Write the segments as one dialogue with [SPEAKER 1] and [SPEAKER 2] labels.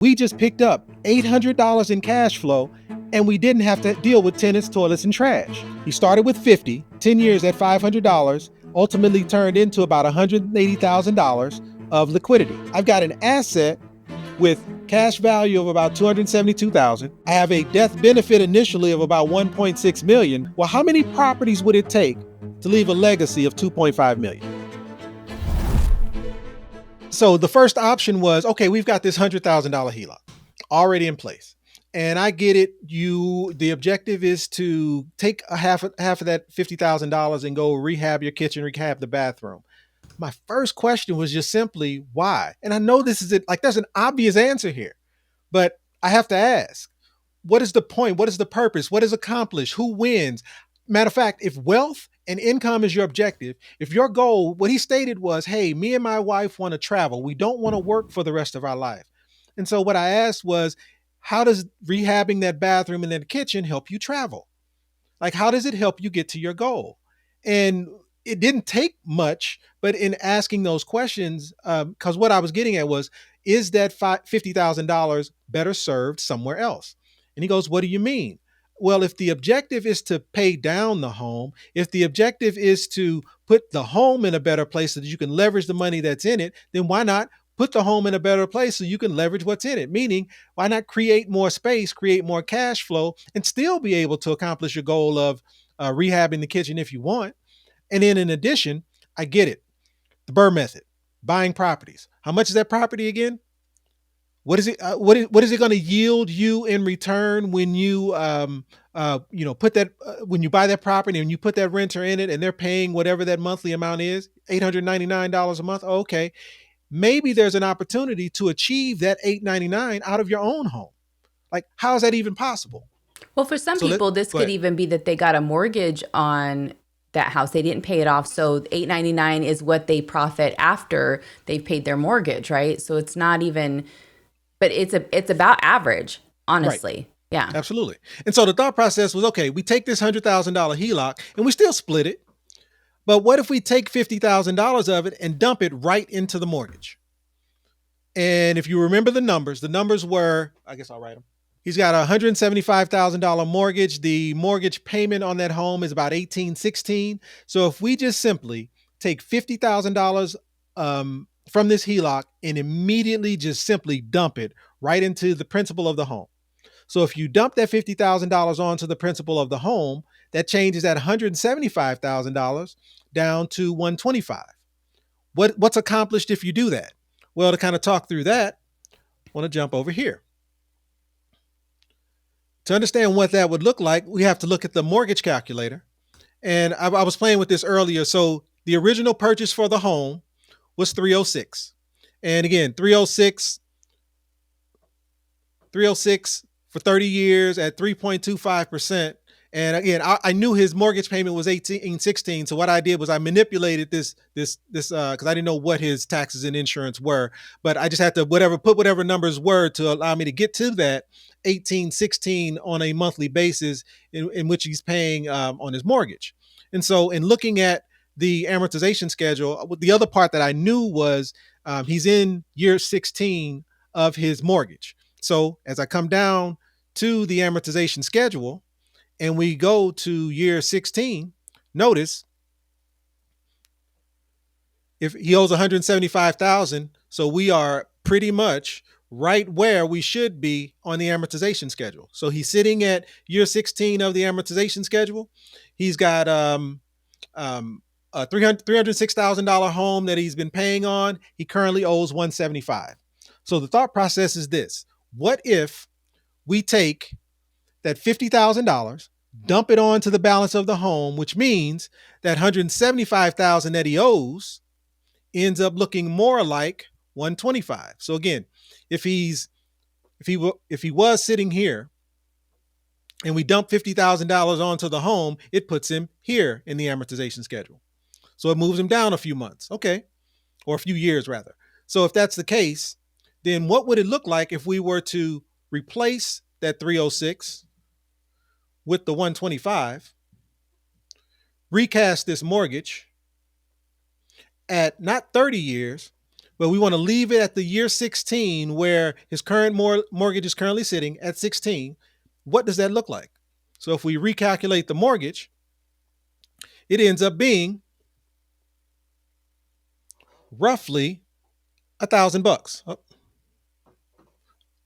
[SPEAKER 1] We just picked up $800 in cash flow and we didn't have to deal with tenants, toilets, and trash. He started with 50, 10 years at $500, ultimately turned into about $180,000 of liquidity. I've got an asset with cash value of about $272,000. I have a death benefit initially of about $1.6 million. Well, how many properties would it take to leave a legacy of $2.5 million? So the first option was, okay, we've got this $100,000 HELOC already in place. And I get it. The objective is to take half of that $50,000 and go rehab your kitchen, rehab the bathroom. My first question was just simply why? And I know this is it, like there's an obvious answer here, but I have to ask, what is the point? What is the purpose? What is accomplished? Who wins? Matter of fact, if wealth and income is your objective, if your goal, what he stated was, hey, me and my wife want to travel. We don't want to work for the rest of our life. And so what I asked was, how does rehabbing that bathroom and that kitchen help you travel? Like, how does it help you get to your goal? And it didn't take much, but in asking those questions, because what I was getting at was, is that $50,000 better served somewhere else? And he goes, what do you mean? Well, if the objective is to pay down the home, if the objective is to put the home in a better place so that you can leverage the money that's in it, then why not put the home in a better place so you can leverage what's in it? Meaning, why not create more space, create more cash flow, and still be able to accomplish your goal of rehabbing the kitchen if you want? And then in addition, I get it. The Burr method, buying properties. How much is that property again? What is it? What is it going to yield you in return when you put that when you buy that property and you put that renter in it and they're paying whatever that monthly amount is, $899 a month? Oh, okay, maybe there's an opportunity to achieve that $899 out of your own home. Like, how is that even possible?
[SPEAKER 2] Well, for some
[SPEAKER 1] So
[SPEAKER 2] people, this
[SPEAKER 1] go
[SPEAKER 2] could
[SPEAKER 1] ahead.
[SPEAKER 2] even be that they got a mortgage on that house. They didn't pay it off. So $899 is what they profit after they've paid their mortgage, right? So it's not even, but it's about average,
[SPEAKER 1] Right.
[SPEAKER 2] honestly. Yeah.
[SPEAKER 1] Absolutely. And so the thought process was, okay, we take this $100,000 HELOC and we still split it. But what if we take $50,000 of it and dump it right into the mortgage? And if you remember the numbers were, I guess I'll write them. He's got a $175,000 mortgage. The mortgage payment on that home is about $1,816. So if we just simply take $50,000 from this HELOC and immediately just simply dump it right into the principal of the home. So if you dump that $50,000 onto the principal of the home, that changes that $175,000 down to $125,000. What's accomplished if you do that? Well, to kind of talk through that, I want to jump over here. To understand what that would look like, we have to look at the mortgage calculator. And I was playing with this earlier. So the original purchase for the home was 306. And again, 306 for 30 years at 3.25%. And again, I knew his mortgage payment was 1816. So what I did was I manipulated this because I didn't know what his taxes and insurance were, but I just had to put whatever numbers were to allow me to get to that 1816 on a monthly basis in which he's paying on his mortgage. And so in looking at the amortization schedule, the other part that I knew was he's in year 16 of his mortgage. So as I come down to the amortization schedule and we go to year 16, notice if he owes 175,000, so we are pretty much right where we should be on the amortization schedule. So he's sitting at year 16 of the amortization schedule. He's got a $306,000 home that he's been paying on. He currently owes 175. So the thought process is this: what if we take that $50,000, dump it onto the balance of the home, which means that $175,000 that he owes ends up looking more like 125. So again, if he was sitting here and we dump $50,000 onto the home, it puts him here in the amortization schedule. So it moves him down a few months, okay, or a few years rather. So if that's the case, then what would it look like if we were to replace that 306 with the 125, recast this mortgage at not 30 years, But we want to leave it at the year 16 where his current mortgage is currently sitting at 16. What does that look like? So if we recalculate the mortgage, it ends up being roughly $1,000,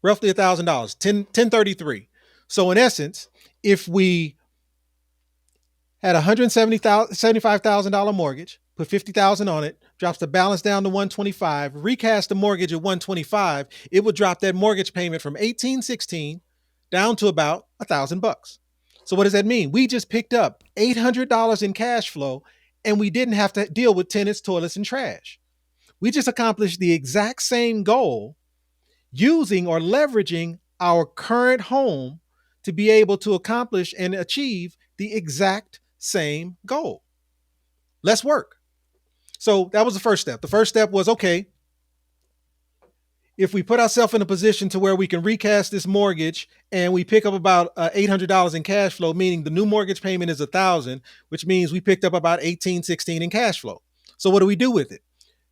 [SPEAKER 1] roughly $1,000, 1033. So in essence, if we had a $175,000 mortgage, put 50,000 on it, drops the balance down to 125, recast the mortgage at 125, it would drop that mortgage payment from 1816 down to about $1,000. So what does that mean? We just picked up $800 in cash flow and we didn't have to deal with tenants, toilets, and trash. We just accomplished the exact same goal using or leveraging our current home to be able to accomplish and achieve the exact same goal. Less work. So that was the first step. The first step was, okay, if we put ourselves in a position to where we can recast this mortgage and we pick up about $800 in cash flow, meaning the new mortgage payment is $1,000, which means we picked up about 1816 in cash flow. So what do we do with it?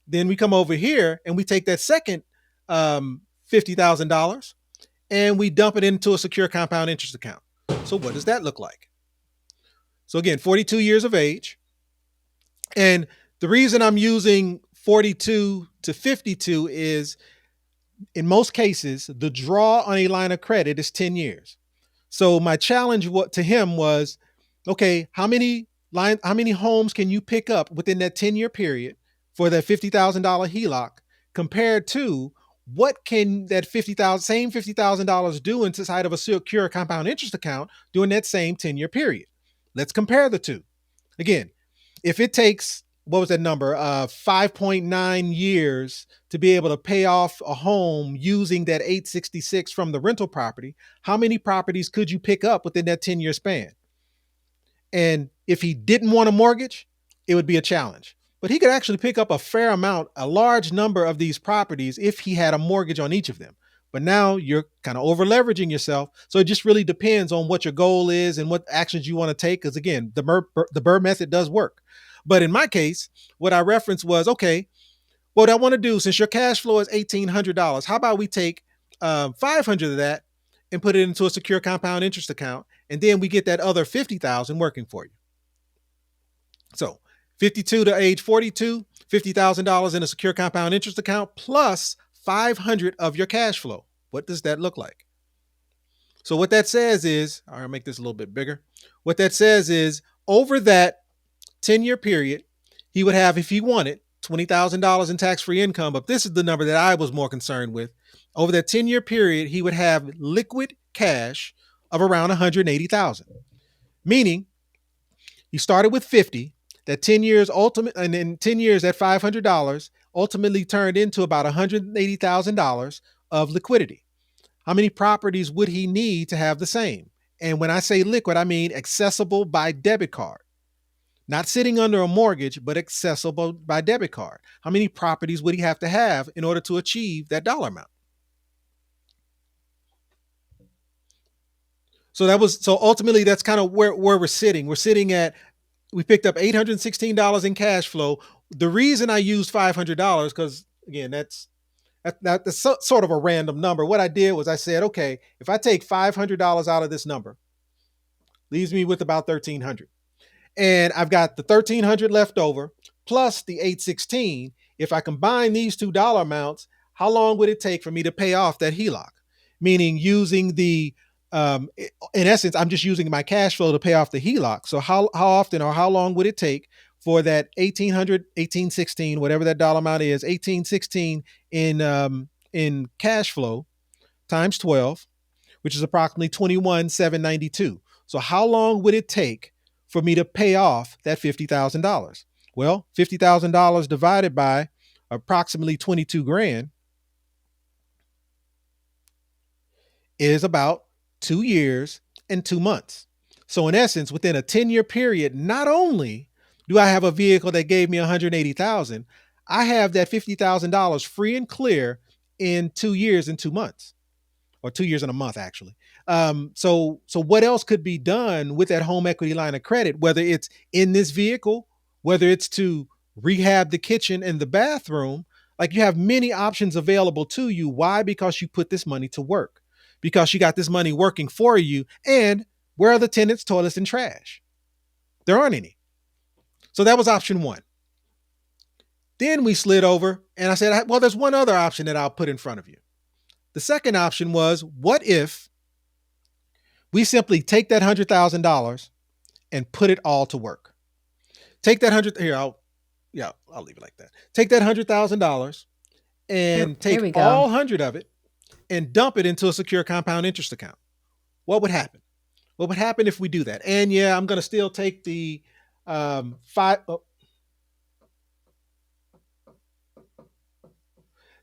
[SPEAKER 1] Then we come over here and we take that second $50,000 and we dump it into a secure compound interest account. So what does that look like? So again, 42 years of age. And the reason I'm using 42 to 52 is in most cases, the draw on a line of credit is 10 years. So my challenge to him was, okay, how many homes can you pick up within that 10-year period for that $50,000 HELOC compared to what can that same $50,000 do inside of a secure compound interest account during that same 10-year period? Let's compare the two. Again, if it takes, what was that number? 5.9 years to be able to pay off a home using that 866 from the rental property, how many properties could you pick up within that 10-year span? And if he didn't want a mortgage, it would be a challenge. But he could actually pick up a fair amount, a large number of these properties if he had a mortgage on each of them. But now you're kind of over leveraging yourself. So it just really depends on what your goal is and what actions you want to take. Because again, the Burr method does work. But in my case, what I referenced was, okay, what I want to do, since your cash flow is $1,800, how about we take 500 of that and put it into a secure compound interest account, and then we get that other 50,000 working for you. So 52 to age 42, $50,000 in a secure compound interest account plus 500 of your cash flow. What does that look like? So what that says is, I'll make this a little bit bigger. What that says is over that 10-year period, he would have, if he wanted, $20,000 in tax-free income. But this is the number that I was more concerned with. Over that 10-year period, he would have liquid cash of around $180,000. Meaning, he started with 50. That 10 years and in 10 years, that $500 ultimately turned into about $180,000 of liquidity. How many properties would he need to have the same? And when I say liquid, I mean accessible by debit card. Not sitting under a mortgage, but accessible by debit card. How many properties would he have to have in order to achieve that dollar amount? So ultimately that's kind of where we're sitting. We're sitting at, we picked up $816 in cash flow. The reason I used $500, because again, that's sort of a random number. What I did was I said, okay, if I take $500 out of this number, leaves me with about $1,300. And I've got the $1,300 left over plus the $816. If I combine these two dollar amounts, how long would it take for me to pay off that HELOC? Meaning using the, in essence, I'm just using my cash flow to pay off the HELOC. So how often or how long would it take for that 1816, whatever that dollar amount is, 1816 in cash flow times 12, which is approximately 21,792. So how long would it take for me to pay off that $50,000? Well, $50,000 divided by approximately 22 grand is about 2 years and 2 months. So in essence, within a 10-year period, not only do I have a vehicle that gave me $180,000, I have that $50,000 free and clear in 2 years and 2 months, or 2 years and a month, actually. So what else could be done with that home equity line of credit, whether it's in this vehicle, whether it's to rehab the kitchen and the bathroom, Like, you have many options available to you. Why? Because you put this money to work, because you got this money working for you. And where are the tenants, toilets, and trash? There aren't any. So that was option one. Then we slid over and I said, well, there's one other option that I'll put in front of you. The second option was, what if we simply take that $100,000 and put it all to work? Take that I'll leave it like that. Take that $100,000 and
[SPEAKER 2] Here
[SPEAKER 1] take
[SPEAKER 2] we
[SPEAKER 1] all
[SPEAKER 2] go.
[SPEAKER 1] 100 of it and dump it into a secure compound interest account. What would happen? What would happen if we do that? And yeah, I'm going to still take the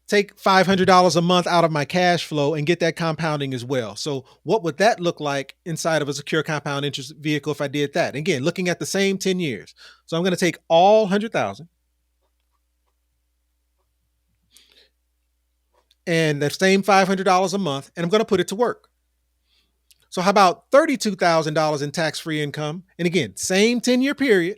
[SPEAKER 1] take $500 a month out of my cash flow and get that compounding as well. So what would that look like inside of a secure compound interest vehicle if I did that? Again, looking at the same 10 years. So I'm going to take all 100,000 and that same $500 a month, and I'm going to put it to work. So how about $32,000 in tax-free income? And again, same 10-year period.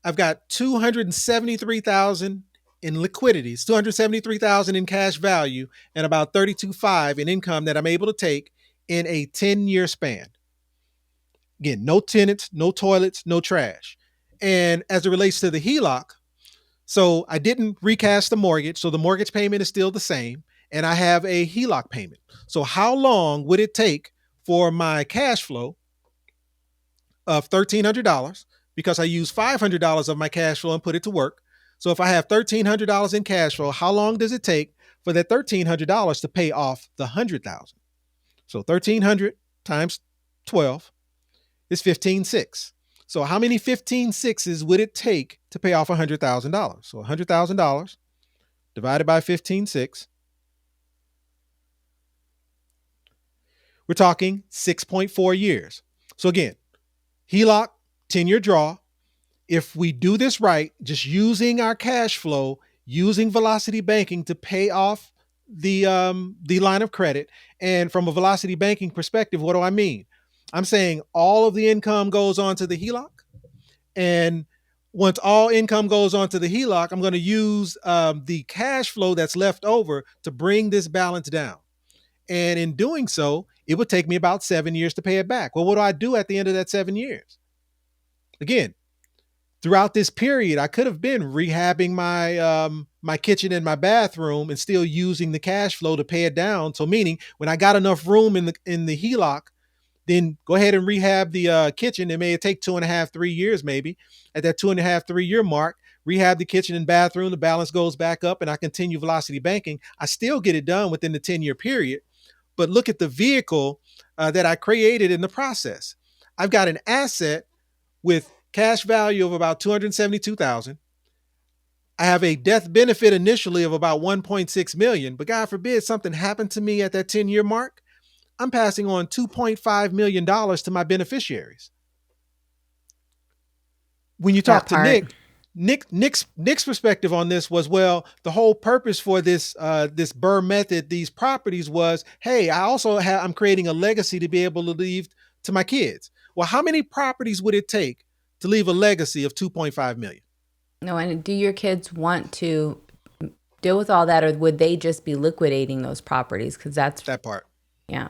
[SPEAKER 1] I've got 273,000 in liquidities, 273,000 in cash value, and about 32.5 in income that I'm able to take in a 10-year span. Again, no tenants, no toilets, no trash. And as it relates to the HELOC, so I didn't recast the mortgage, so the mortgage payment is still the same, and I have a HELOC payment. So how long would it take for my cash flow of $1,300, because I use $500 of my cash flow and put it to work? So if I have $1,300 in cash flow, how long does it take for that $1,300 to pay off the $100,000? So 1,300 times 12 is 15.6. So how many 15.6s would it take to pay off $100,000? So $100,000 divided by 15.6. We're talking 6.4 years. So again, HELOC, 10-year draw. If we do this right, just using our cash flow, using velocity banking to pay off the line of credit. And from a velocity banking perspective, what do I mean? I'm saying all of the income goes onto the HELOC. And once all income goes onto the HELOC, I'm going to use the cash flow that's left over to bring this balance down. And in doing so, it would take me about 7 years to pay it back. Well, what do I do at the end of that 7 years? Again, throughout this period, I could have been rehabbing my kitchen and my bathroom and still using the cash flow to pay it down. So meaning, when I got enough room in the HELOC, then go ahead and rehab the kitchen. It may take 2.5, 3 years, maybe. At that 2.5, 3 year mark, rehab the kitchen and bathroom, the balance goes back up, and I continue velocity banking. I still get it done within the 10-year period. But look at the vehicle that I created in the process. I've got an asset with cash value of about 272,000. I have a death benefit initially of about 1.6 million, but God forbid something happened to me at that 10-year mark. I'm passing on $2.5 million to my beneficiaries. When you talk to Nick's perspective on this was, well, the whole purpose for this BRRRR method, these properties, was, hey, I'm creating a legacy to be able to leave to my kids. Well, how many properties would it take to leave a legacy of 2.5 million?
[SPEAKER 2] No, and do your kids want to deal with all that, or would they just be liquidating those properties? Because that's
[SPEAKER 1] that part.
[SPEAKER 2] Yeah.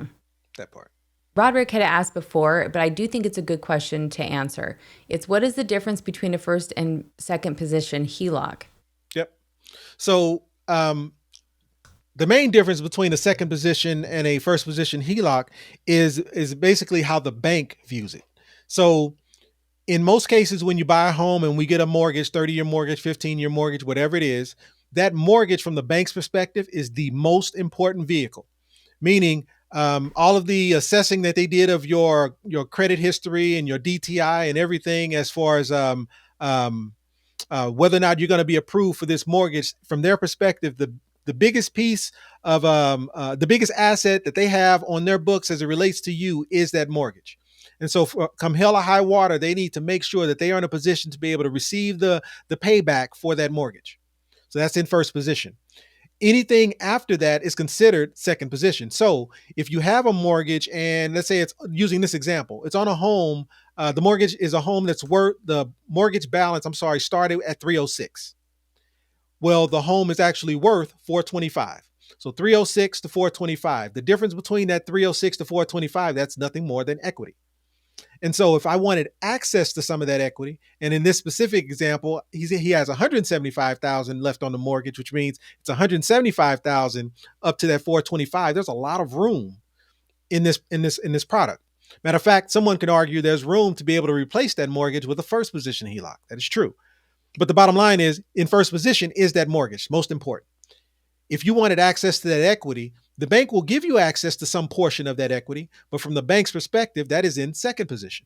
[SPEAKER 1] That part.
[SPEAKER 2] Roderick had asked before, but I do think it's a good question to answer. It's, what is the difference between a first and second position HELOC?
[SPEAKER 1] Yep. So the main difference between a second position and a first position HELOC is basically how the bank views it. So in most cases, when you buy a home and we get a mortgage, 30-year mortgage, 15-year mortgage, whatever it is, that mortgage from the bank's perspective is the most important vehicle. Meaning, all of the assessing that they did of your credit history and your DTI and everything, as far as whether or not you're going to be approved for this mortgage, from their perspective, the biggest piece of the biggest asset that they have on their books as it relates to you is that mortgage. And so come hell or high water, they need to make sure that they are in a position to be able to receive the payback for that mortgage. So that's in first position. Anything after that is considered second position. So if you have a mortgage, and let's say, it's using this example, it's on a home, the mortgage is a home that's worth, the mortgage balance, started at 306. Well, the home is actually worth 425. So 306 to 425. The difference between that 306 to 425, that's nothing more than equity. And so if I wanted access to some of that equity, and in this specific example, he has 175,000 left on the mortgage, which means it's 175,000 up to that 425. There's a lot of room in this product. Matter of fact, someone could argue there's room to be able to replace that mortgage with a first position HELOC. That is true. But the bottom line is, in first position is that mortgage, most important. If you wanted access to that equity, the bank will give you access to some portion of that equity, but from the bank's perspective, that is in second position.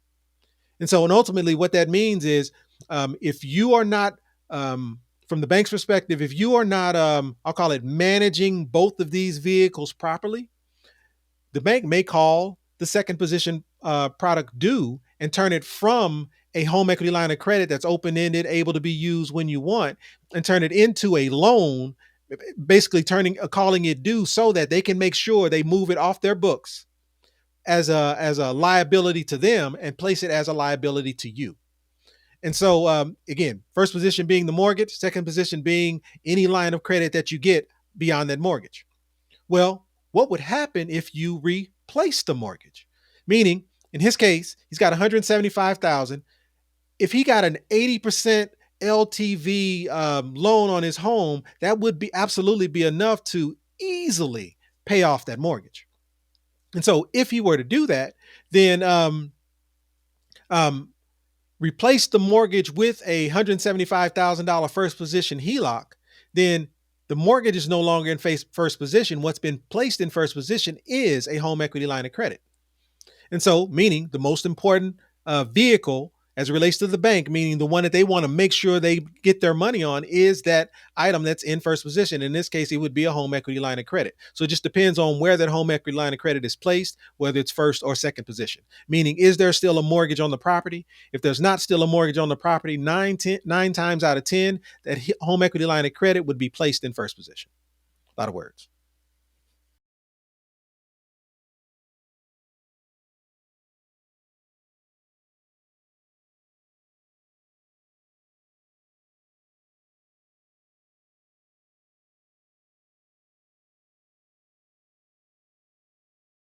[SPEAKER 1] And ultimately, what that means is, if you are not, from the bank's perspective, if you are not, I'll call it managing both of these vehicles properly, the bank may call the second position product due and turn it from a home equity line of credit that's open ended, able to be used when you want, and turn it into a loan, basically calling it due so that they can make sure they move it off their books as a liability to them and place it as a liability to you. And so, again, first position being the mortgage, second position being any line of credit that you get beyond that mortgage. Well, what would happen if you replace the mortgage? Meaning, in his case, he's got 175,000. If he got an 80% LTV loan on his home, that would be absolutely be enough to easily pay off that mortgage. And so, if he were to do that, then um, replace the mortgage with a $175,000 first position HELOC, then the mortgage is no longer in first position. What's been placed in first position is a home equity line of credit. And so, meaning the most important vehicle as it relates to the bank, meaning the one that they want to make sure they get their money on, is that item that's in first position. In this case, it would be a home equity line of credit. So it just depends on where that home equity line of credit is placed, whether it's first or second position. Meaning, is there still a mortgage on the property? If there's not still a mortgage on the property, nine times out of 10, that home equity line of credit would be placed in first position. A lot of words.